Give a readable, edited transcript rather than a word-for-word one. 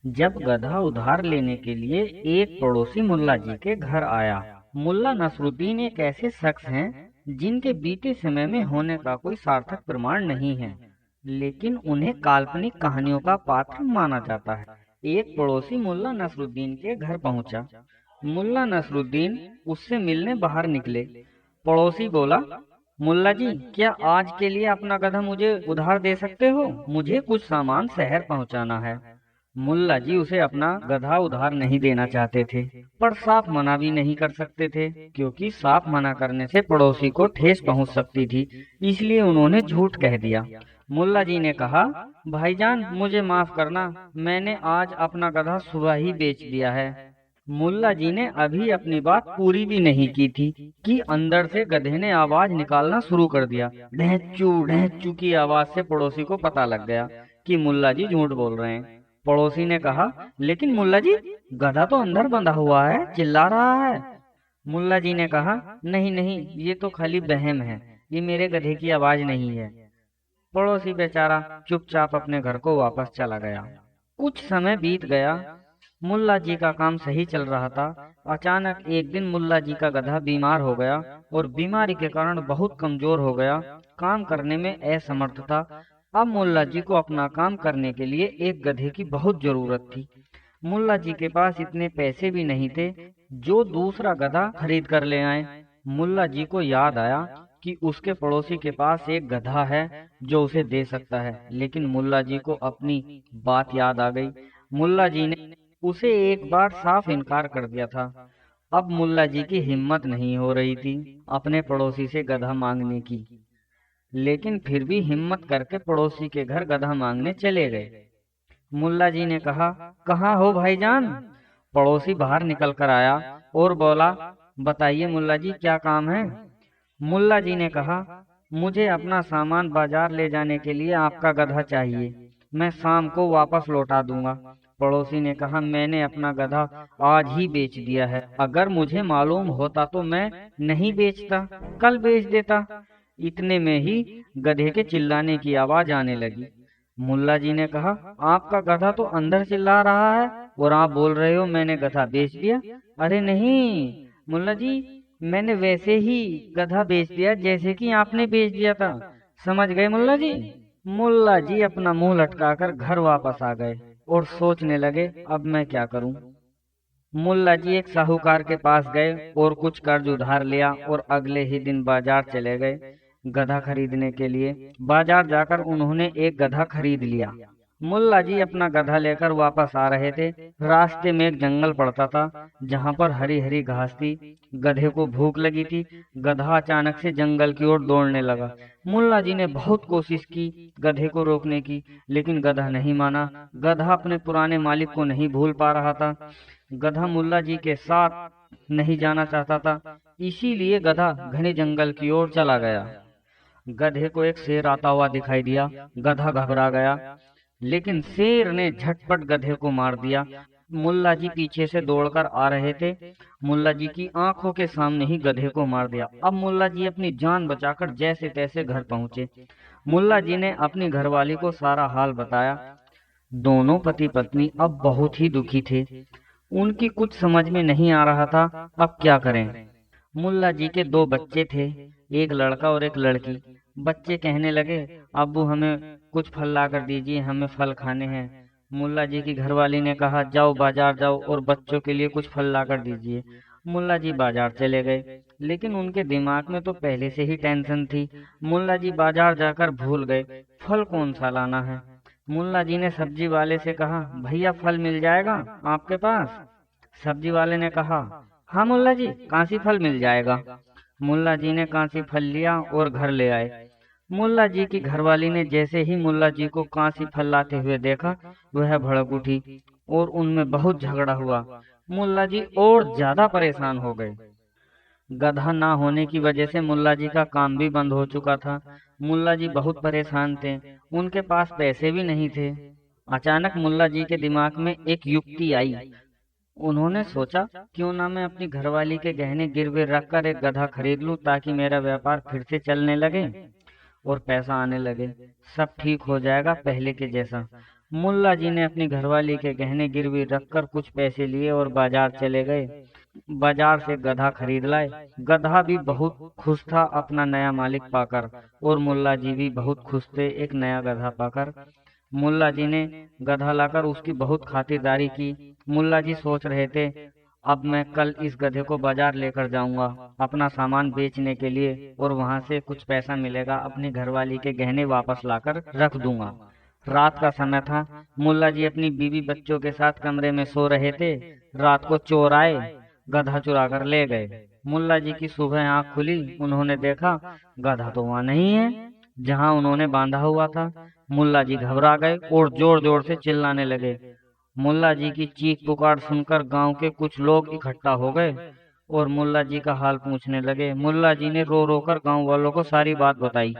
जब गधा उधार लेने के लिए एक पड़ोसी मुल्ला जी के घर आया। मुल्ला नसरुद्दीन एक ऐसे शख्स हैं जिनके बीते समय में होने का कोई सार्थक प्रमाण नहीं है, लेकिन उन्हें काल्पनिक कहानियों का पात्र माना जाता है। एक पड़ोसी मुल्ला नसरुद्दीन के घर पहुंचा। मुल्ला नसरुद्दीन उससे मिलने बाहर निकले। पड़ोसी बोला, मुल्ला जी, क्या आज के लिए अपना गधा मुझे उधार दे सकते हो? मुझे कुछ सामान शहर पहुंचाना है। मुल्ला जी उसे अपना गधा उधार नहीं देना चाहते थे, पर साफ मना भी नहीं कर सकते थे, क्योंकि साफ मना करने से पड़ोसी को ठेस पहुंच सकती थी। इसलिए उन्होंने झूठ कह दिया। मुल्ला जी ने कहा, भाईजान मुझे माफ करना, मैंने आज अपना गधा सुबह ही बेच दिया है। मुल्ला जी ने अभी अपनी बात पूरी भी नहीं की थी कि अंदर से गधे ने आवाज निकालना शुरू कर दिया। ढैंचू की आवाज से पड़ोसी को पता लग गया कि मुल्ला जी झूठ बोल रहे हैं। पड़ोसी ने कहा, लेकिन मुल्ला जी, गधा तो अंदर बंधा हुआ है, चिल्ला रहा है। मुल्ला जी ने कहा, नहीं नहीं, ये तो खाली बहम है, ये मेरे गधे की आवाज नहीं है। पड़ोसी बेचारा चुपचाप अपने घर को वापस चला गया। कुछ समय बीत गया। मुल्ला जी का काम सही चल रहा था। अचानक एक दिन मुल्ला जी का गधा बीमार हो गया और बीमारी के कारण बहुत कमजोर हो गया, काम करने में असमर्थ था। अब मुल्ला जी को अपना काम करने के लिए एक गधे की बहुत जरूरत थी। मुल्ला जी के पास इतने पैसे भी नहीं थे जो दूसरा गधा खरीद कर ले आए। मुल्ला जी को याद आया कि उसके पड़ोसी के पास एक गधा है जो उसे दे सकता है, लेकिन मुल्ला जी को अपनी बात याद आ गई। मुल्ला जी ने उसे एक बार साफ इनकार कर दिया था। अब मुल्ला जी की हिम्मत नहीं हो रही थी अपने पड़ोसी से गधा मांगने की, लेकिन फिर भी हिम्मत करके पड़ोसी के घर गधा मांगने चले गए। मुल्ला जी ने कहा, कहाँ हो भाईजान? पड़ोसी बाहर निकल कर आया और बोला, बताइए मुल्ला जी, क्या काम है? मुल्ला जी ने कहा, मुझे अपना सामान बाजार ले जाने के लिए आपका गधा चाहिए, मैं शाम को वापस लौटा दूंगा। पड़ोसी ने कहा, मैंने अपना गधा आज ही बेच दिया है, अगर मुझे मालूम होता तो मैं नहीं बेचता, कल बेच देता। इतने में ही गधे के चिल्लाने की आवाज आने लगी। मुल्ला जी ने कहा, आपका गधा तो अंदर चिल्ला रहा है और आप बोल रहे हो मैंने गधा बेच दिया। अरे नहीं मुल्ला जी, मैंने वैसे ही गधा बेच दिया जैसे कि आपने बेच दिया था, समझ गए मुल्ला जी? मुल्ला जी अपना मुंह लटकाकर घर वापस आ गए और सोचने लगे, अब मैं क्या करूं। मुल्ला जी एक साहूकार के पास गए और कुछ कर्ज उधार लिया और अगले ही दिन बाजार चले गए गधा खरीदने के लिए। बाजार जाकर उन्होंने एक गधा खरीद लिया। मुल्ला जी अपना गधा लेकर वापस आ रहे थे। रास्ते में एक जंगल पड़ता था जहाँ पर हरी हरी घास थी। गधे को भूख लगी थी। गधा अचानक से जंगल की ओर दौड़ने लगा। मुल्ला जी ने बहुत कोशिश की गधे को रोकने की, लेकिन गधा नहीं माना। गधा अपने पुराने मालिक को नहीं भूल पा रहा था। गधा मुल्ला जी के साथ नहीं जाना चाहता था, इसीलिए गधा घने जंगल की ओर चला गया। गधे को एक शेर आता हुआ दिखाई दिया। गधा घबरा गया, लेकिन शेर ने झटपट गधे को मार दिया। मुल्ला जी पीछे से दौड़कर आ रहे थे। मुल्ला जी की आंखों के सामने ही गधे को मार दिया। अब मुल्ला जी अपनी जान बचाकर जैसे तैसे घर पहुंचे। मुल्ला जी ने अपनी घरवाली को सारा हाल बताया। दोनों पति पत्नी अब बहुत ही दुखी थे। उनकी कुछ समझ में नहीं आ रहा था अब क्या करें। मुल्ला जी के दो बच्चे थे, एक लड़का और एक लड़की। बच्चे कहने लगे, अब्बू हमें कुछ फल ला कर दीजिए, हमें फल खाने हैं। मुल्ला जी की घरवाली ने कहा, जाओ बाजार जाओ और बच्चों के लिए कुछ फल ला कर दीजिए। मुल्ला जी बाजार चले गए, लेकिन उनके दिमाग में तो पहले से ही टेंशन थी। मुल्ला जी बाजार जाकर भूल गए फल कौन सा लाना है। मुल्ला जी ने सब्जी वाले से कहा, भैया फल मिल जाएगा आपके पास? सब्जी वाले ने कहा, हाँ मुल्ला जी, कांसी फल मिल जाएगा। मुल्ला जी ने कांसी फल लिया और घर ले आए। मुल्ला जी की घरवाली ने जैसे ही मुल्ला जी को कांसी फल लाते हुए देखा, वह भड़क उठी और उनमें बहुत झगड़ा हुआ। मुल्ला जी और ज्यादा परेशान हो गए। गधा ना होने की वजह से मुल्ला जी का काम भी बंद हो चुका था। मुल्ला जी बहुत परेशान थे, उनके पास पैसे भी नहीं थे। अचानक मुल्ला जी के दिमाग में एक युक्ति आई। उन्होंने सोचा, क्यों ना मैं अपनी घरवाली के गहने गिरवे रखकर एक गधा खरीद लूं, ताकि मेरा व्यापार फिर से चलने लगे और पैसा आने लगे। सब ठीक हो जाएगा पहले के जैसा। मुल्ला जी ने अपनी घरवाली के गहने गिरवी रखकर कुछ पैसे लिए और बाजार चले गए। बाजार से गधा खरीद लाए। गधा भी बहुत खुश था अपना नया मालिक पाकर, और मुल्ला जी भी बहुत खुश थे एक नया गधा पाकर। मुल्ला जी ने गधा लाकर उसकी बहुत खातिरदारी की। मुल्ला जी सोच रहे थे, अब मैं कल इस गधे को बाजार लेकर जाऊंगा अपना सामान बेचने के लिए, और वहां से कुछ पैसा मिलेगा अपनी घरवाली के गहने वापस लाकर रख दूंगा। रात का समय था। मुल्ला जी अपनी बीवी बच्चों के साथ कमरे में सो रहे थे। रात को चोर आए, गधा चुरा कर ले गए। मुल्ला जी की सुबह आंख खुली, उन्होंने देखा गधा तो वहां नहीं है जहां उन्होंने बांधा हुआ था। मुल्ला जी घबरा गए और जोर जोर से चिल्लाने लगे। मुल्ला जी की चीख पुकार सुनकर गांव के कुछ लोग इकट्ठा हो गए और मुल्ला जी का हाल पूछने लगे। मुल्ला जी ने रो रो कर गांव वालों को सारी बात बताई।